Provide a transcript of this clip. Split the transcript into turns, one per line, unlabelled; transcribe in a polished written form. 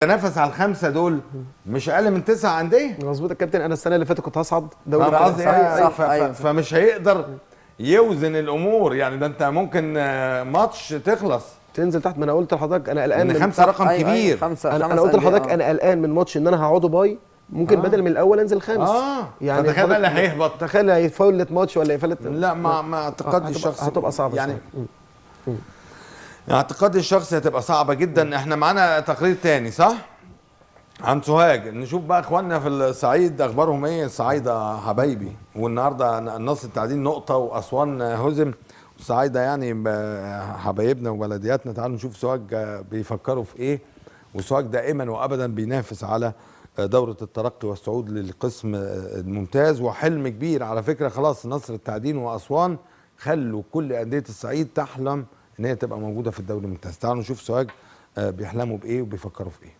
تنافس على الخمسه دول مش اقل من 9 انديه.
مظبوط يا كابتن، انا السنه اللي فاتت كنت هصعد دوري
انا قصدي
صح.
فمش هيقدر يوزن الامور، يعني ده انت ممكن ماتش تخلص
تنزل تحت. ما انا قلت لحضرتك انا قلقان
ان
من
5 رقم كبير.
انا قلت لحضرتك انا قلقان من ماتش ان انا هقعده باي، ممكن بدل من الاول انزل خامس.
يعني فتخيل بقى اللي هيهبط،
تخيل هيفولت ماتش ولا يفلت.
لا ما اعتقادي الشخصي
هتبقى صعبه
يعني. اعتقادي الشخصي هتبقى صعبه جدا. احنا معانا تقرير تاني صح عن سوهاج، نشوف بقى اخواننا في الصعيد اخبارهم ايه. الصعايده حبايبي، والنهارده النصر التعدين نقطه واسوان هزم. الصعايده يعني حبايبنا وبلدياتنا. تعالوا نشوف سوهاج بيفكروا في ايه. وسوهاج دائما وابدا بينافس على دورة الترقي والصعود للقسم الممتاز، وحلم كبير على فكرة. خلاص نصر التعدين وأسوان خلوا كل أندية الصعيد تحلم إن هي تبقى موجودة في الدوري الممتاز. تعالوا نشوف سوهاج بيحلموا بإيه وبيفكروا في إيه.